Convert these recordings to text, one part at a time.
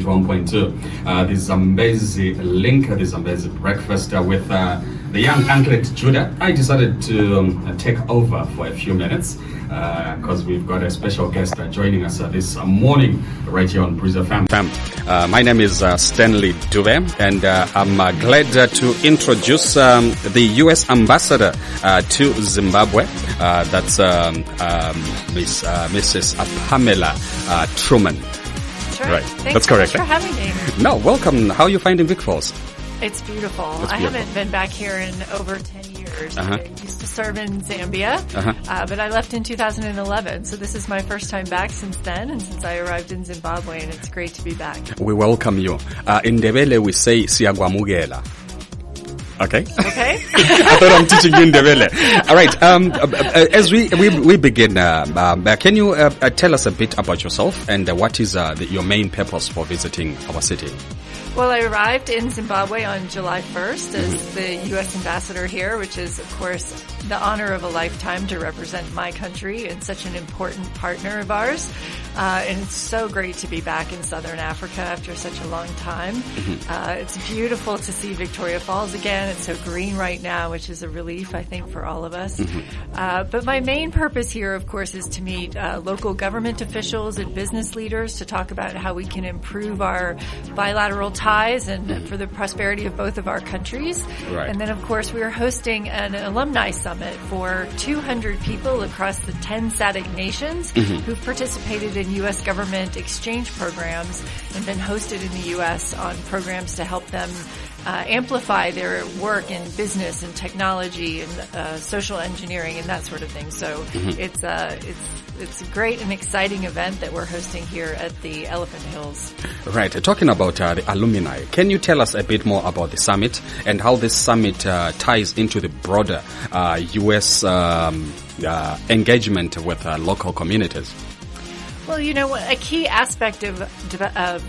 91.2. This Zambezi link, this Zambezi breakfast with the young Anklet Judah. I decided to take over for a few minutes because we've got a special guest joining us this morning right here on Bruiser FM. My name is Stanley Duve, and I'm glad to introduce the U.S. ambassador to Zimbabwe. That's Mrs. Pamela Tremont. Right. Thanks That's so correct. Much for having me. No, welcome. How are you finding Vic Falls? It's beautiful. I haven't been back here in over 10 years. I used to serve in Zambia, but I left in 2011. So this is my first time back since then, and since I arrived in Zimbabwe, and it's great to be back. We welcome you. In Ndebele, we say siyagwamukela. Okay. Okay. I thought I'm teaching you in Ndebele. All right. As we begin, can you tell us a bit about yourself and what is your main purpose for visiting our city? Well, I arrived in Zimbabwe on July 1st as the U.S. ambassador here, which is, of course, the honor of a lifetime to represent my country and such an important partner of ours. And it's so great to be back in Southern Africa after such a long time. It's beautiful to see Victoria Falls again. It's so green right now, which is a relief, I think, for all of us. But my main purpose here, of course, is to meet local government officials and business leaders to talk about how we can improve our bilateral ties and for the prosperity of both of our countries. Right. And then, of course, we are hosting an alumni summit for 200 people across the 10 SADC nations who've participated in U.S. government exchange programs and been hosted in the U.S. on programs to help them amplify their work in business and technology and social engineering and that sort of thing. So it's a great and exciting event that we're hosting here at the Elephant Hills. Right. Talking about the alumni, can you tell us a bit more about the summit and how this summit ties into the broader U.S. engagement with local communities? Well, you know what? A key aspect of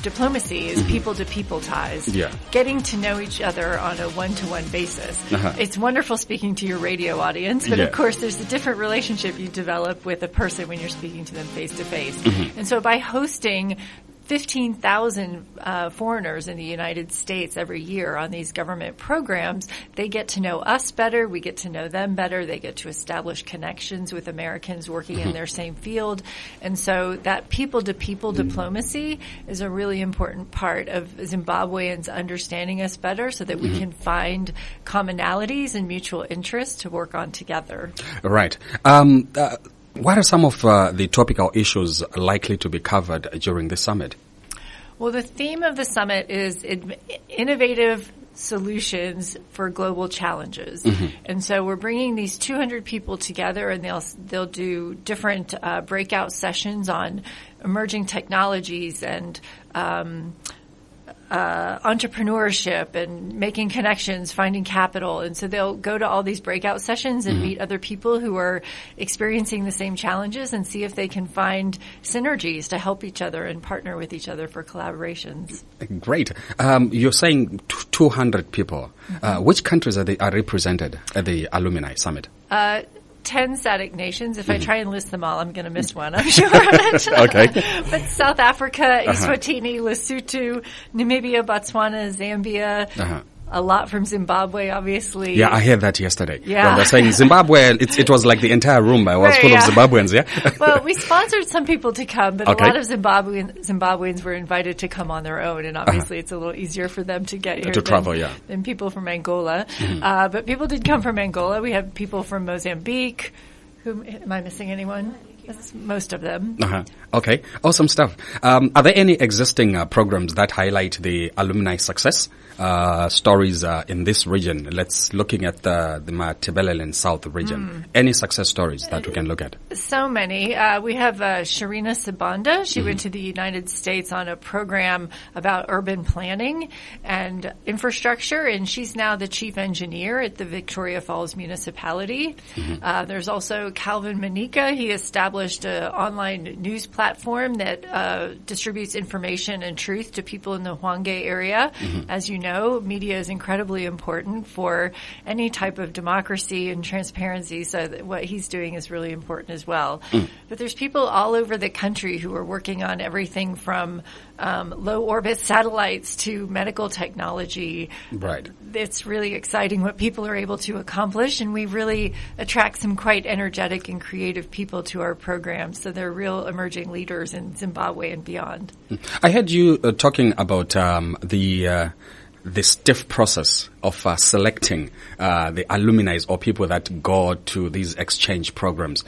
diplomacy is people-to-people ties. Yeah. Getting to know each other on a one-to-one basis. It's wonderful speaking to your radio audience, but of course there's a different relationship you develop with a person when you're speaking to them face-to-face. And so by hosting 15,000 foreigners in the United States every year on these government programs, they get to know us better, we get to know them better, they get to establish connections with Americans working in their same field. And so that people-to-people diplomacy is a really important part of Zimbabweans understanding us better so that we can find commonalities and mutual interests to work on together. Right. What are some of the topical issues likely to be covered during the summit? Well, the theme of the summit is innovative solutions for global challenges. And so we're bringing these 200 people together, and they'll do different breakout sessions on emerging technologies and entrepreneurship and making connections, finding capital. And so they'll go to all these breakout sessions and meet other people who are experiencing the same challenges and see if they can find synergies to help each other and partner with each other for collaborations. Great. You're saying 200 people. Which countries are represented at the Alumni Summit? 10 SADC nations. If I try and list them all, I'm going to miss one, I'm sure. Okay. But South Africa, Eswatini, Lesotho, Namibia, Botswana, Zambia, a lot from Zimbabwe, obviously. Yeah, I heard that yesterday. Yeah. When they're saying Zimbabwe, it was like the entire room was full of Zimbabweans, yeah? Well, we sponsored some people to come, but a lot of Zimbabweans were invited to come on their own, and obviously it's a little easier for them to get here than people from Angola. But people did come from Angola. We have people from Mozambique. Am I missing anyone? That's most of them. Okay, awesome stuff. Are there any existing programs that highlight the alumni success stories in this region? Let's looking at the Matebeleland South region. Any success stories that we can look at? So many. We have Sharina Sibanda. She went to the United States on a program about urban planning and infrastructure, and she's now the chief engineer at the Victoria Falls municipality. There's also Calvin Manika. He established an online news platform that distributes information and truth to people in the Hwange area. As you know, know, media is incredibly important for any type of democracy and transparency, so that what he's doing is really important as well. But there's people all over the country who are working on everything from low-orbit satellites to medical technology. Right. It's really exciting what people are able to accomplish, and we really attract some quite energetic and creative people to our programs. So they're real emerging leaders in Zimbabwe and beyond. I heard you talking about the stiff process of selecting the alumni or people that go to these exchange programs.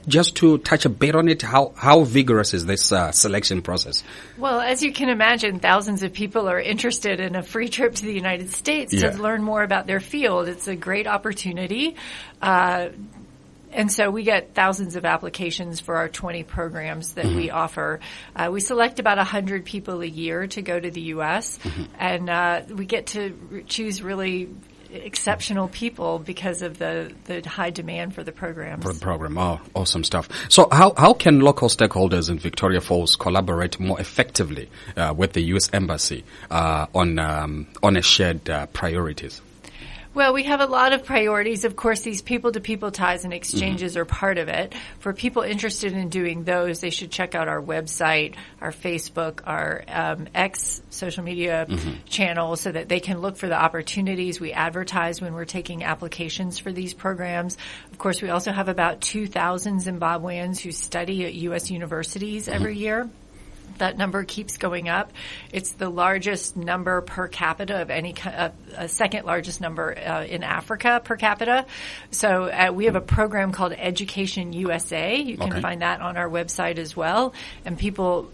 Just to touch a bit on it, how vigorous is this selection process? Well, as you can imagine, thousands of people are interested in a free trip to the United States to learn more about their field. It's a great opportunity. And so we get thousands of applications for our 20 programs that we offer. We select about 100 people a year to go to the U.S., and we get to choose really exceptional people because of the high demand for the programs. For the program. Oh, awesome stuff. So how can local stakeholders in Victoria Falls collaborate more effectively with the U.S. Embassy on a shared priorities? Well, we have a lot of priorities. Of course, these people-to-people ties and exchanges are part of it. For people interested in doing those, they should check out our website, our Facebook, our X social media channel so that they can look for the opportunities. We advertise when we're taking applications for these programs. Of course, we also have about 2,000 Zimbabweans who study at U.S. universities every year. That number keeps going up. It's the largest number per capita of any second largest number in Africa per capita. So we have a program called Education USA. You can find that on our website as well. And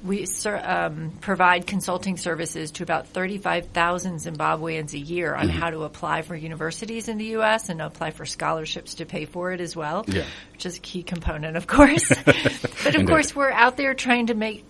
we provide consulting services to about 35,000 Zimbabweans a year on how to apply for universities in the U.S. and apply for scholarships to pay for it as well, which is a key component, of course. But of course, we're out there trying to make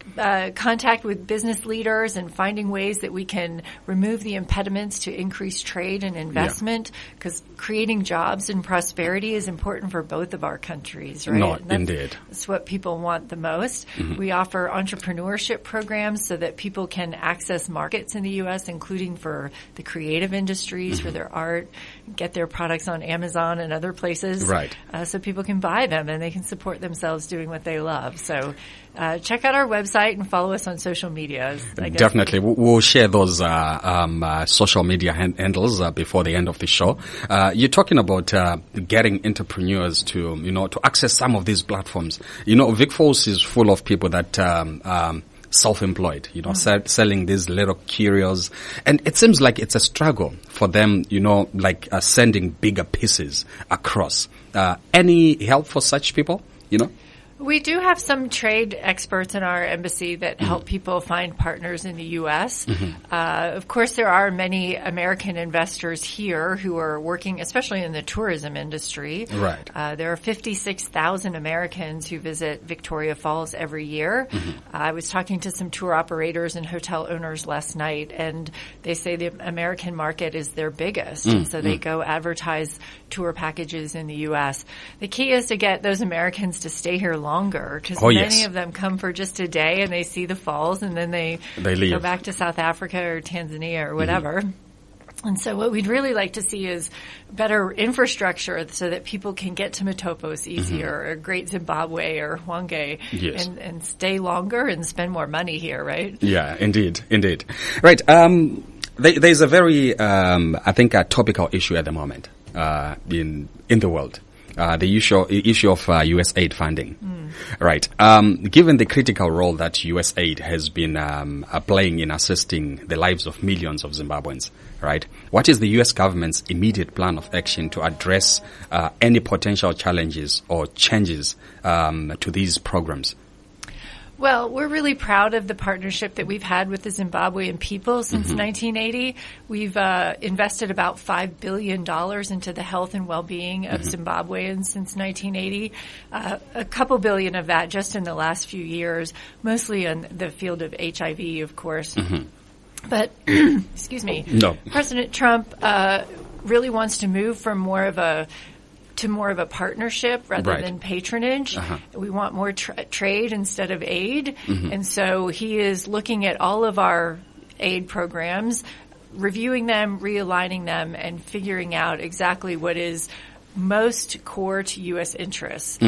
contact with business leaders and finding ways that we can remove the impediments to increase trade and investment, because creating jobs and prosperity is important for both of our countries, right? Indeed. That's what people want the most. We offer entrepreneurship programs so that people can access markets in the U.S., including for the creative industries, for their art, get their products on Amazon and other places. Right. So people can buy them and they can support themselves doing what they love. So check out our website and follow us on social media. Definitely. We'll share those social media handles before the end of the show. You're talking about getting entrepreneurs to access some of these platforms. Vic Falls is full of people that self-employed, selling these little curios. And it seems like it's a struggle for them, sending bigger pieces across. Any help for such people, We do have some trade experts in our embassy that help people find partners in the U.S. Of course, there are many American investors here who are working, especially in the tourism industry. Right. There are 56,000 Americans who visit Victoria Falls every year. I was talking to some tour operators and hotel owners last night, and they say the American market is their biggest. And so they go advertise tour packages in the U.S. The key is to get those Americans to stay here longer, because many of them come for just a day and they see the falls and then they leave. Go back to South Africa or Tanzania or whatever. And so what we'd really like to see is better infrastructure so that people can get to Matopos easier, or Great Zimbabwe or Hwange, and stay longer and spend more money here, right? Yeah, indeed. Right. There's a very, I think, a topical issue at the moment in the world. The issue of U.S. aid funding. Right. Given the critical role that U.S. aid has been playing in assisting the lives of millions of Zimbabweans, right? What is the U.S. government's immediate plan of action to address any potential challenges or changes to these programs? Well, we're really proud of the partnership that we've had with the Zimbabwean people since 1980. We've invested about $5 billion into the health and well-being of Zimbabweans since 1980. A couple billion of that just in the last few years, mostly in the field of HIV, of course. But, excuse me, President Trump really wants to move from more of a partnership rather than patronage. We want more trade instead of aid. And so he is looking at all of our aid programs, reviewing them, realigning them, and figuring out exactly what is most core to U.S. interests.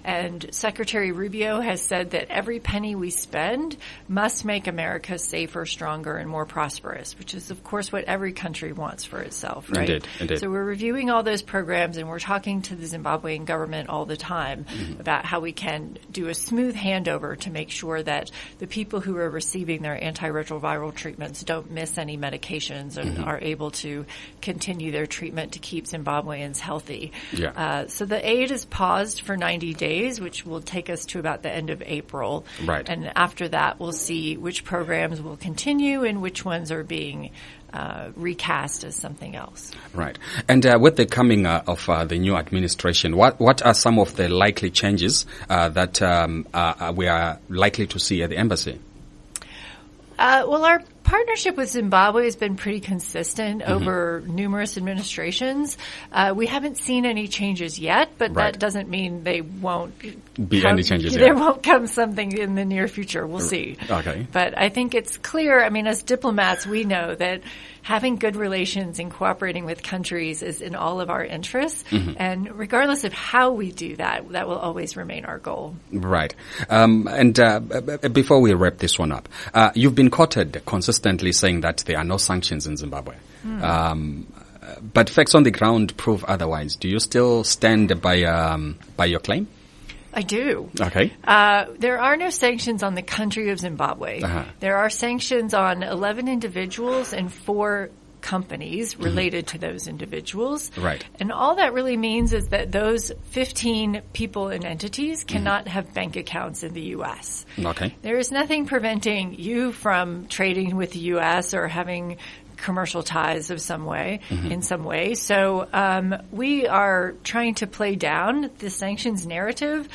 And Secretary Rubio has said that every penny we spend must make America safer, stronger, and more prosperous, which is, of course, what every country wants for itself, right? Indeed. So we're reviewing all those programs, and we're talking to the Zimbabwean government all the time about how we can do a smooth handover to make sure that the people who are receiving their antiretroviral treatments don't miss any medications and are able to continue their treatment to keep Zimbabweans healthy. So the aid is paused for 90 days, which will take us to about the end of April. Right. And after that, we'll see which programs will continue and which ones are being recast as something else. Right. And with the coming of the new administration, what are some of the likely changes that we are likely to see at the embassy? Well, our partnership with Zimbabwe has been pretty consistent over numerous administrations. We haven't seen any changes yet, but that doesn't mean they won't be any changes. There won't come something in the near future. We'll see. Okay. But I think it's clear. I mean, as diplomats, we know that having good relations and cooperating with countries is in all of our interests. And regardless of how we do that, that will always remain our goal. Right. And before we wrap this one up, you've been quoted consistently saying that there are no sanctions in Zimbabwe. But facts on the ground prove otherwise. Do you still stand by your claim? I do. Okay. There are no sanctions on the country of Zimbabwe. There are sanctions on 11 individuals and 4 companies related to those individuals. Right. And all that really means is that those 15 people and entities cannot have bank accounts in the U.S. Okay. There is nothing preventing you from trading with the U.S. or having commercial ties of some way, in some way. So we are trying to play down the sanctions narrative,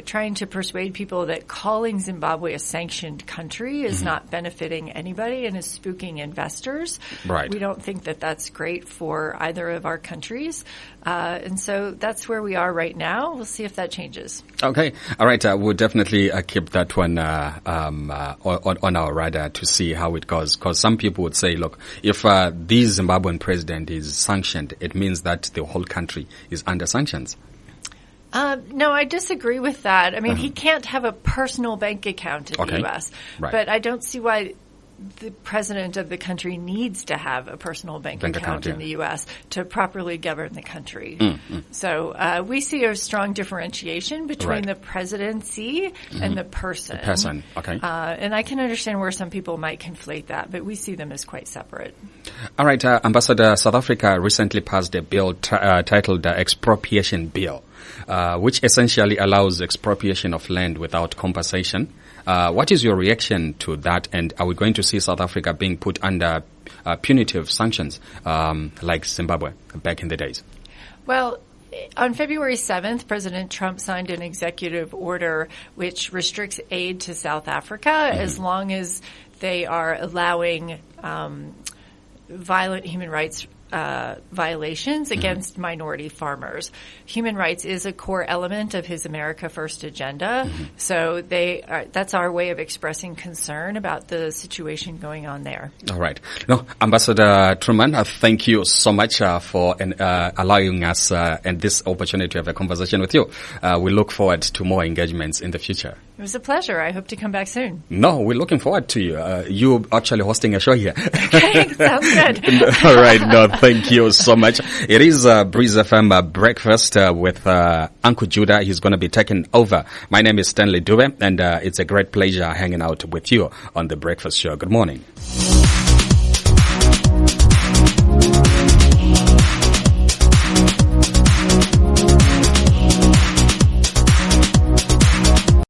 trying to persuade people that calling Zimbabwe a sanctioned country is not benefiting anybody and is spooking investors. Right. We don't think that that's great for either of our countries. And so that's where we are right now. We'll see if that changes. Okay. All right. We'll definitely keep that one on our radar to see how it goes. Because some people would say, look, if the Zimbabwean president is sanctioned, it means that the whole country is under sanctions. No, I disagree with that. I mean, he can't have a personal bank account in the U.S., but I don't see why the president of the country needs to have a personal bank account in the U.S. to properly govern the country. So we see a strong differentiation between the presidency and the person. The person, okay. And I can understand where some people might conflate that, but we see them as quite separate. All right, Ambassador, South Africa recently passed a bill titled Expropriation Bill, which essentially allows expropriation of land without compensation. What is your reaction to that, and are we going to see South Africa being put under punitive sanctions like Zimbabwe back in the days? Well, on February 7th, President Trump signed an executive order which restricts aid to South Africa as long as they are allowing violent human rights violations against minority farmers. Human rights is a core element of his America First agenda. So that's our way of expressing concern about the situation going on there. All right. No, Ambassador Tremont, thank you so much for allowing us and this opportunity to have a conversation with you. We look forward to more engagements in the future. It was a pleasure. I hope to come back soon. No, we're looking forward to you. You actually hosting a show here. Okay, sounds good. All right. No, thank you so much. It is Breeze FM Breakfast with Uncle Judah. He's going to be taking over. My name is Stanley Dube, and it's a great pleasure hanging out with you on the Breakfast Show. Good morning.